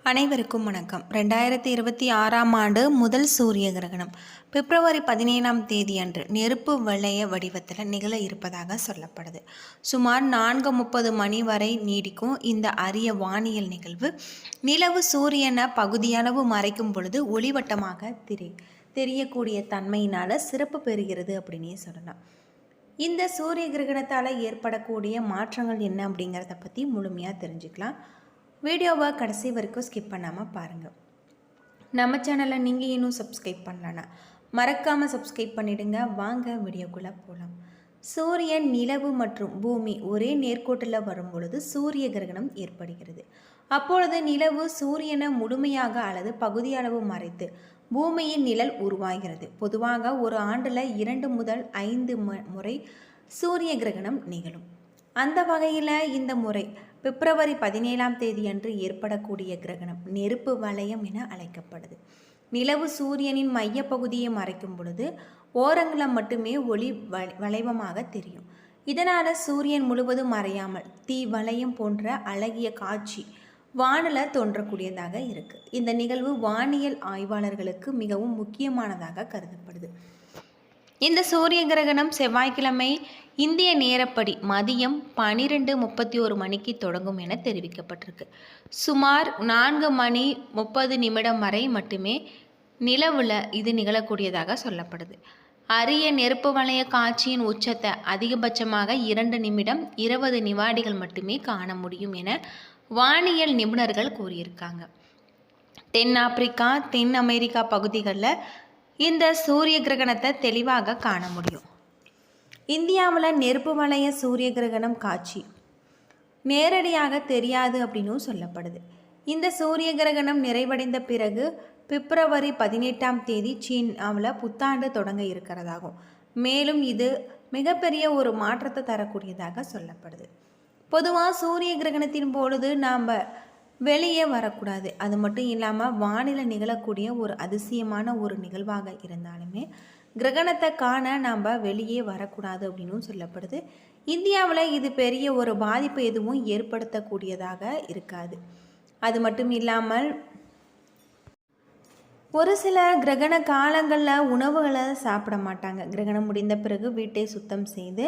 அனைவருக்கும் வணக்கம். 2026ஆம் ஆண்டு முதல் சூரிய கிரகணம் பிப்ரவரி 17ஆம் தேதி அன்று நெருப்பு வளைய வடிவத்தில் நிகழ இருப்பதாக சொல்லப்படுது. சுமார் 4:30 மணி வரை நீடிக்கும் இந்த அரிய வானியல் நிகழ்வு நிலவு சூரியனை பகுதியளவு மறைக்கும் பொழுது ஒளிவட்டமாக தெரியக்கூடிய தன்மையினால் சிறப்பு பெறுகிறது அப்படின்னே சொல்லலாம். இந்த சூரிய கிரகணத்தால் ஏற்படக்கூடிய மாற்றங்கள் என்ன அப்படிங்கிறத பற்றி முழுமையாக தெரிஞ்சுக்கலாம். வீடியோவை கடைசி வரைக்கும் ஸ்கிப் பண்ணாமல் பாருங்கள். நம்ம சேனலை நீங்கள் இன்னும் சப்ஸ்கிரைப் பண்ணலன்னா மறக்காமல் சப்ஸ்கிரைப் பண்ணிவிடுங்க. வாங்க வீடியோக்குள்ளே போகலாம். சூரியன், நிலவு மற்றும் பூமி ஒரே நேர்கோட்டில் வரும் பொழுது சூரிய கிரகணம் ஏற்படுகிறது. அப்பொழுது நிலவு சூரியனை முழுமையாக அல்லது பகுதியளவு மறைத்து பூமியின் நிழல் உருவாகிறது. பொதுவாக ஒரு ஆண்டில் 2 முதல் 5 முறை சூரிய கிரகணம் நிகழும். அந்த வகையில் இந்த முறை பிப்ரவரி 17ஆம் தேதி அன்று ஏற்படக்கூடிய கிரகணம் நெருப்பு வளையம் என அழைக்கப்படுது. நிலவு சூரியனின் மையப்பகுதியை மறைக்கும் பொழுது ஓரங்களை மட்டுமே ஒளி வளைவமாக தெரியும். இதனால் சூரியன் முழுவதும் மறையாமல் தீ வளையம் போன்ற அழகிய காட்சி வானில் தோன்றக்கூடியதாக இருக்குது. இந்த நிகழ்வு வானியல் ஆய்வாளர்களுக்கு மிகவும் முக்கியமானதாக கருதப்படுது. இந்த சூரிய கிரகணம் செவ்வாய்க்கிழமை இந்திய நேரப்படி மதியம் 12:31 மணிக்கு தொடங்கும் என தெரிவிக்கப்பட்டிருக்கு. சுமார் 4:30 வரை மட்டுமே நிலவுல இது நிகழக்கூடியதாக சொல்லப்படுது. அரிய நெருப்பு வளைய காட்சியின் உச்சத்தை அதிகபட்சமாக 2 நிமிடம் 20 வினாடிகள் மட்டுமே காண முடியும் என வானியல் நிபுணர்கள் கூறியிருக்காங்க. தென் ஆப்பிரிக்கா, தென் அமெரிக்கா பகுதிகளில் இந்த சூரிய கிரகணத்தை தெளிவாக காண முடியும். இந்தியாவில் நெருப்பு வளைய சூரிய கிரகணம் காட்சி நேரடியாக தெரியாது அப்படின்னும் சொல்லப்படுது. இந்த சூரிய கிரகணம் நிறைவடைந்த பிறகு பிப்ரவரி 18ஆம் தேதி சீனாவில் புத்தாண்டு தொடங்க இருக்கிறதாகும். மேலும் இது மிகப்பெரிய ஒரு மாற்றத்தை தரக்கூடியதாக சொல்லப்படுது. பொதுவாக சூரிய கிரகணத்தின் பொழுது நாம் வெளியே வரக்கூடாது. அது மட்டும் இல்லாமல் வானிலை நிகழக்கூடிய ஒரு அதிசயமான ஒரு நிகழ்வாக இருந்தாலுமே கிரகணத்தை காண நாம் வெளியே வரக்கூடாது அப்படின்னும் சொல்லப்படுது. இந்தியாவில் இது பெரிய ஒரு பாதிப்பு எதுவும் ஏற்படுத்தக்கூடியதாக இருக்காது. அது மட்டும் இல்லாமல் ஒரு சில கிரகண காலங்களில் உணவுகளை சாப்பிட மாட்டாங்க. கிரகணம் முடிந்த பிறகு வீட்டை சுத்தம் செய்து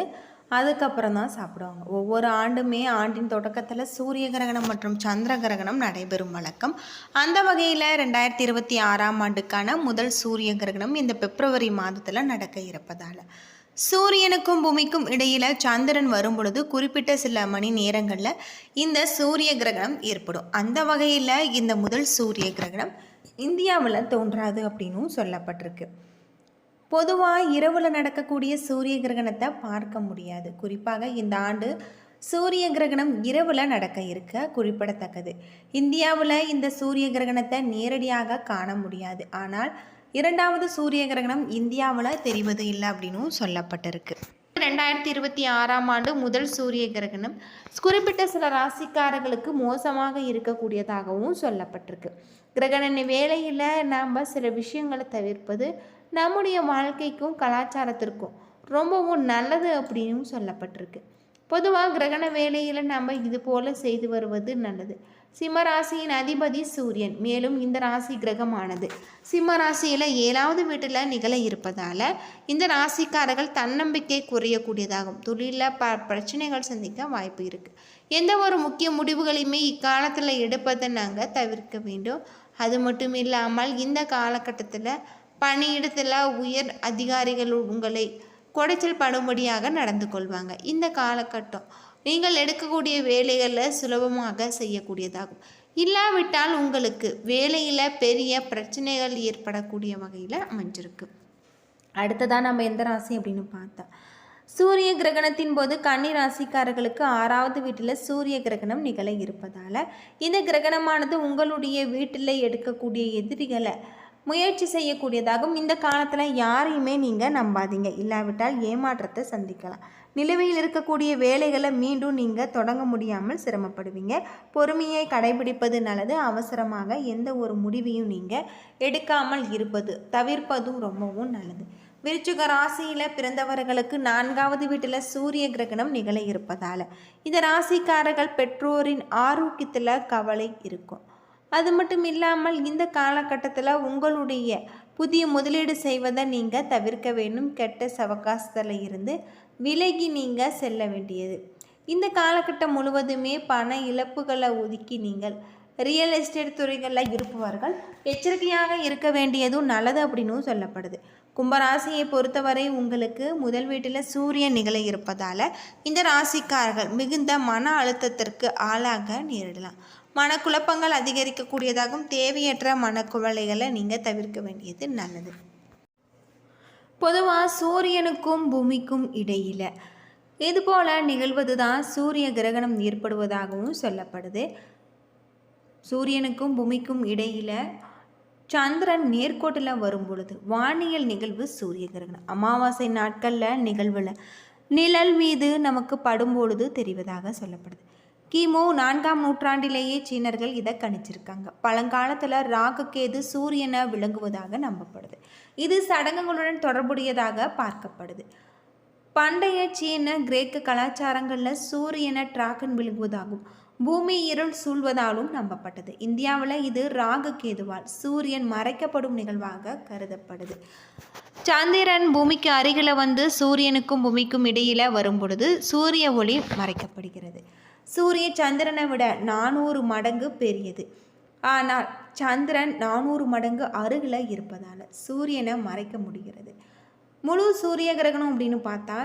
அதுக்கப்புறம் தான் சாப்பிடுவாங்க. ஒவ்வொரு ஆண்டுமே ஆண்டின் தொடக்கத்தில் சூரிய கிரகணம் மற்றும் சந்திர கிரகணம் நடைபெறும் வழக்கம். அந்த வகையில் 2026ஆம் ஆண்டுக்கான முதல் சூரிய கிரகணம் இந்த பிப்ரவரி மாதத்தில் நடக்க இருப்பதால் சூரியனுக்கும் பூமிக்கும் இடையில் சந்திரன் வரும் பொழுது குறிப்பிட்ட சில மணி நேரங்களில் இந்த சூரிய கிரகணம் ஏற்படும். அந்த வகையில் இந்த முதல் சூரிய கிரகணம் இந்தியாவில் தோன்றாது அப்படின்னும் சொல்லப்பட்டிருக்கு. பொதுவாக இரவில் நடக்கக்கூடிய சூரிய கிரகணத்தை பார்க்க முடியாது. குறிப்பாக இந்த ஆண்டு சூரிய கிரகணம் இரவில் நடக்க இருக்க குறிப்பிடத்தக்கது. இந்தியாவில் இந்த சூரிய கிரகணத்தை நேரடியாக காண முடியாது. ஆனால் 2வது சூரிய கிரகணம் இந்தியாவில் தெரிவது இல்லை அப்படின்னும் சொல்லப்பட்டிருக்கு. 2026ஆம் ஆண்டு முதல் சூரிய கிரகணம் குறிப்பிட்ட சில ராசிக்காரர்களுக்கு மோசமாக இருக்கக்கூடியதாகவும் சொல்லப்பட்டிருக்கு. கிரகண வேளையில் நாம் சில விஷயங்களை தவிர்ப்பது நம்முடைய வாழ்க்கைக்கும் கலாச்சாரத்திற்கும் ரொம்பவும் நல்லது அப்படின்னு சொல்லப்பட்டிருக்கு. பொதுவாக கிரகண வேளையில் நம்ம இது போல் செய்து வருவது நல்லது. சிம்ம ராசியின் அதிபதி சூரியன். மேலும் இந்த ராசி கிரகமானது சிம்ம ராசியில் 7வது வீட்டில் நிகழ இருப்பதால் இந்த ராசிக்காரர்கள் தன்னம்பிக்கை குறையக்கூடியதாகும். தொழிலில் பிரச்சனைகள் சந்திக்க வாய்ப்பு இருக்குது. எந்த ஒரு முக்கிய முடிவுகளையுமே இக்காலத்தில் எடுப்பதை நாங்கள் தவிர்க்க வேண்டும். அது மட்டும் இல்லாமல் இந்த காலகட்டத்தில் பணியிடத்தில் உயர் அதிகாரிகள் உங்களை குடைச்சல் படும்படியாக நடந்து கொள்வாங்க. இந்த காலகட்டம் நீங்கள் எடுக்கக்கூடிய வேலைகளில் சுலபமாக செய்யக்கூடியதாகும். இல்லாவிட்டால் உங்களுக்கு வேலையில் பெரிய பிரச்சனைகள் ஏற்படக்கூடிய வகையில் அமைஞ்சிருக்கு. அடுத்ததான் நம்ம எந்த ராசி அப்படின்னு பார்த்தா சூரிய கிரகணத்தின் போது கன்னி ராசிக்காரர்களுக்கு 6வது வீட்டில் சூரிய கிரகணம் நிகழ இருப்பதால் இந்த கிரகணமானது உங்களுடைய வீட்டில் எடுக்கக்கூடிய எதிரிகளை முயற்சி செய்யக்கூடியதாகவும். இந்த காலத்தில் யாரையுமே நீங்கள் நம்பாதீங்க. இல்லாவிட்டால் ஏமாற்றத்தை சந்திக்கலாம். நிலுவையில் இருக்கக்கூடிய வேலைகளை மீண்டும் நீங்கள் தொடங்க முடியாமல் சிரமப்படுவீங்க. பொறுமையை கடைபிடிப்பது நல்லது. அவசரமாக எந்த ஒரு முடிவையும் நீங்கள் எடுக்காமல் தவிர்ப்பதும் ரொம்பவும் நல்லது. விருச்சிக ராசியில் பிறந்தவர்களுக்கு 4வது வீட்டில் சூரிய கிரகணம் நிகழ இருப்பதால் இந்த ராசிக்காரர்கள் பெற்றோரின் ஆரோக்கியத்தில் கவலை இருக்கும். அது மட்டும் இல்லாமல் இந்த காலகட்டத்தில் உங்களுடைய புதிய முதலீடு செய்வதை நீங்கள் தவிர்க்க வேண்டும். கெட்ட சவகாசத்தில் இருந்து விலகி நீங்கள் செல்ல வேண்டியது. இந்த காலகட்டம் முழுவதுமே பண இழப்புகளை ஒதுக்கி நீங்கள் ரியல் எஸ்டேட் துறைகளில் இருப்பவர்கள் எச்சரிக்கையாக இருக்க வேண்டியதும் நல்லது அப்படின்னு சொல்லப்படுது. கும்பராசியை பொறுத்தவரை உங்களுக்கு முதல் வீட்டில் சூரியன் நிகழ இருப்பதால் இந்த ராசிக்காரர்கள் மிகுந்த மன அழுத்தத்திற்கு ஆளாக நேரிடலாம். மனக்குழப்பங்கள் அதிகரிக்கக்கூடியதாகவும் தேவையற்ற மனக்குவலைகளை நீங்கள் தவிர்க்க வேண்டியது நல்லது. பொதுவாக சூரியனுக்கும் பூமிக்கும் இடையில் இதுபோல் நிகழ்வது தான் சூரிய கிரகணம் ஏற்படுவதாகவும் சொல்லப்படுது. சூரியனுக்கும் பூமிக்கும் இடையில் சந்திரன் நேர்கோட்டில் வரும் பொழுது வானியல் நிகழ்வு சூரிய கிரகணம். அமாவாசை நாட்களில் நிகழ்வில் நிழல் மீது நமக்கு படும் பொழுது தெரிவதாக சொல்லப்படுது. கிமு 4ஆம் நூற்றாண்டிலேயே சீனர்கள் இதை கணிச்சிருக்காங்க. பழங்காலத்தில் ராகுகேது சூரியனை விளங்குவதாக நம்பப்படுது. இது சடங்குகளுடன் தொடர்புடையதாக பார்க்கப்படுது. பண்டைய சீன கிரேக்க கலாச்சாரங்களில் சூரியனை டிராகன் விளங்குவதாகும் பூமி இருள் சூழ்வதாலும் நம்பப்பட்டது. இந்தியாவில் இது ராகு கேதுவால் சூரியன் மறைக்கப்படும் நிகழ்வாக கருதப்படுது. சந்திரன் பூமிக்கு அருகில் வந்து சூரியனுக்கும் பூமிக்கும் இடையில் வரும் பொழுது சூரிய ஒளி மறைக்கப்படுகிறது. சூரிய சந்திரனை விட 400 மடங்கு பெரியது. ஆனால் சந்திரன் 400 மடங்கு அருகில் இருப்பதால் சூரியனை மறைக்க முடிகிறது. முழு சூரிய கிரகணம் அப்படின்னு பார்த்தா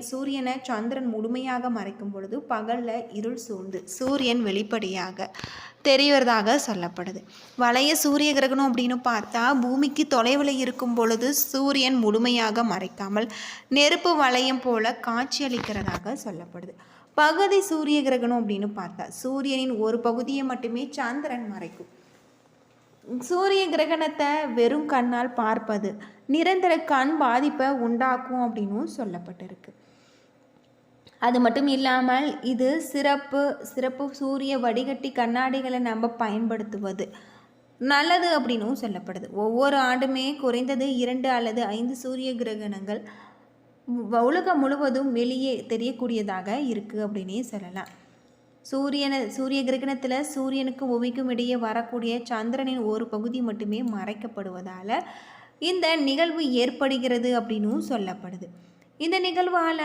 சூரியனை சந்திரன் முழுமையாக மறைக்கும் பொழுது பகலில் இருள் சூழ்ந்து சூரியன் வெளிப்படையாக தெரிவதாக சொல்லப்படுது. வளைய சூரிய கிரகணம் அப்படின்னு பார்த்தா பூமிக்கு தொலைவில் இருக்கும் பொழுது சூரியன் முழுமையாக மறைக்காமல் நெருப்பு வளையம் போல காட்சியளிக்கிறதாக சொல்லப்படுது. பகுதி சூரிய கிரகணம் அப்படின்னு பார்த்தா சூரியனின் ஒரு பகுதியை மட்டுமே சந்திரன் மறைக்கும். சூரிய கிரகணத்தை வெறும் கண்ணால் பார்ப்பது நிரந்தர கண் பாதிப்பை உண்டாக்கும் அப்படின்னு சொல்லப்பட்டிருக்கு. அது மட்டும் இல்லாமல் இது சிறப்பு சூரிய வடிகட்டி கண்ணாடிகளை நம்ம பயன்படுத்துவது நல்லது அப்படின்னும் சொல்லப்படுது. ஒவ்வொரு ஆண்டுமே குறைந்தது 2 அல்லது 5 சூரிய கிரகணங்கள் உலகம் முழுவதும் வெளியே தெரியக்கூடியதாக இருக்குது அப்படின்னே சொல்லலாம். சூரிய கிரகணத்தில் சூரியனுக்கும் பூமிக்கும் இடையே வரக்கூடிய சந்திரனின் ஒரு பகுதி மட்டுமே மறைக்கப்படுவதால் இந்த நிகழ்வு ஏற்படுகிறது அப்படின்னும் சொல்லப்படுது. இந்த நிகழ்வால்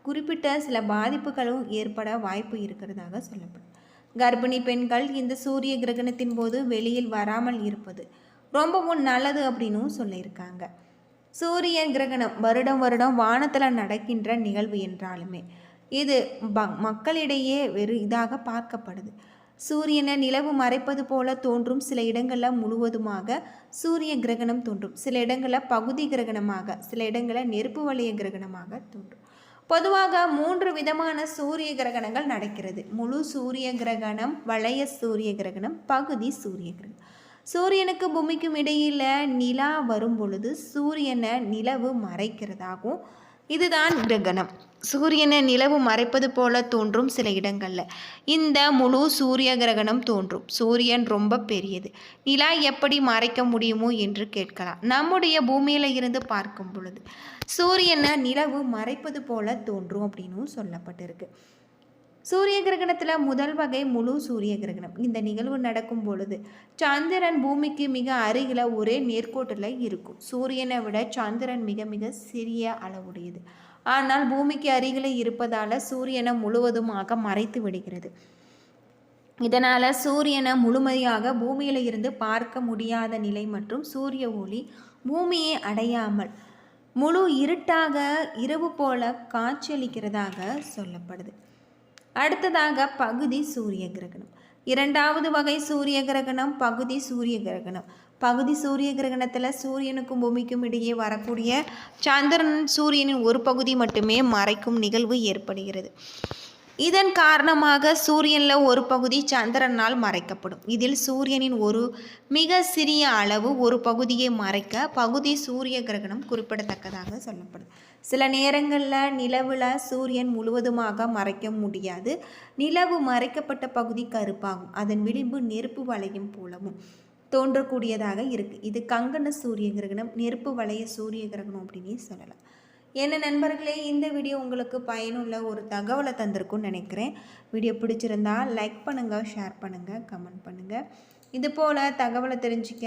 குறிப்பிட்ட சில பாதிப்புகளும் ஏற்பட வாய்ப்பு இருக்கிறதாக சொல்லப்படுது. கர்ப்பிணி பெண்கள் இந்த சூரிய கிரகணத்தின் போது வெளியில் வராமல் இருப்பது ரொம்பவும் நல்லது அப்படின்னும் சொல்லியிருக்காங்க. சூரிய கிரகணம் வருடம் வானத்தில் நடக்கின்ற நிகழ்வு என்றாலுமே இது மக்களிடையே இதாக பார்க்கப்படுது. சூரியனை நிலவு மறைப்பது போல தோன்றும். சில இடங்களில் முழுவதுமாக சூரிய கிரகணம் தோன்றும். சில இடங்களில் பகுதி கிரகணமாக, சில இடங்களில் நெருப்பு வளைய கிரகணமாக தோன்றும். பொதுவாக 3 விதமான சூரிய கிரகணங்கள் நடக்கிறது. முழு சூரிய கிரகணம், வளைய சூரிய கிரகணம், பகுதி சூரிய கிரகணம். சூரியனுக்கு பூமிக்கும் இடையில் நிலா வரும் பொழுது சூரியனை நிலவு மறைக்கிறதாகவும் இதுதான் கிரகணம். சூரியனை நிலவு மறைப்பது போல தோன்றும் சில இடங்களில் இந்த முழு சூரிய கிரகணம் தோன்றும். சூரியன் ரொம்ப பெரியது, நிலா எப்படி மறைக்க முடியுமோ என்று கேட்கலாம். நம்முடைய பூமியில் இருந்து பார்க்கும் பொழுது சூரியனை நிலவு மறைப்பது போல தோன்றும் அப்படின்னு சொல்லப்பட்டிருக்கு. சூரிய கிரகணத்தில் முதல் வகை முழு சூரிய கிரகணம். இந்த நிகழ்வு நடக்கும் பொழுது சந்திரன் பூமிக்கு மிக அருகில் ஒரே நேர்கோட்டில் இருக்கும். சூரியனை விட சந்திரன் மிக மிக சிறிய அளவுடையது. ஆனால் பூமிக்கு அருகில் இருப்பதால் சூரியனை முழுவதுமாக மறைத்து விடுகிறது. இதனால் சூரியனை முழுமையாக பூமியில் இருந்து பார்க்க முடியாத நிலை மற்றும் சூரிய ஒளி பூமியை அடையாமல் முழு இருட்டாக இரவு போல காட்சியளிக்கிறதாக சொல்லப்படுது. அடுத்ததாக பகுதி சூரிய கிரகணம். 2வது வகை சூரிய கிரகணம் பகுதி சூரிய கிரகணம். பகுதி சூரிய கிரகணத்தில் சூரியனுக்கும் பூமிக்கும் இடையே வரக்கூடிய சந்திரன் சூரியனின் ஒரு பகுதி மட்டுமே மறைக்கும் நிகழ்வு ஏற்படுகிறது. இதன் காரணமாக சூரியனில் ஒரு பகுதி சந்திரனால் மறைக்கப்படும். இதில் சூரியனின் ஒரு மிக சிறிய அளவு ஒரு பகுதியை மறைக்க பகுதி சூரிய கிரகணம் குறிப்பிடத்தக்கதாக சொல்லப்படும். சில நேரங்களில் நிலவில் சூரியன் முழுவதுமாக மறைக்க முடியாது. நிலவு மறைக்கப்பட்ட பகுதி கருப்பாகும். அதன் விளிம்பு நெருப்பு வளையம் போலவும் தோன்றக்கூடியதாக இருக்குது. இது கங்கண சூரிய கிரகணம், நெருப்பு வளைய சூரிய கிரகணம் அப்படின்னே சொல்லலாம். என்ன நண்பர்களே, இந்த வீடியோ உங்களுக்கு பயனுள்ள ஒரு தகவலை தந்திருக்கும்னு நினைக்கிறேன். வீடியோ பிடிச்சிருந்தா லைக் பண்ணுங்கள், ஷேர் பண்ணுங்கள், கமெண்ட் பண்ணுங்கள். இது போல் தகவலை தெரிஞ்சுக்க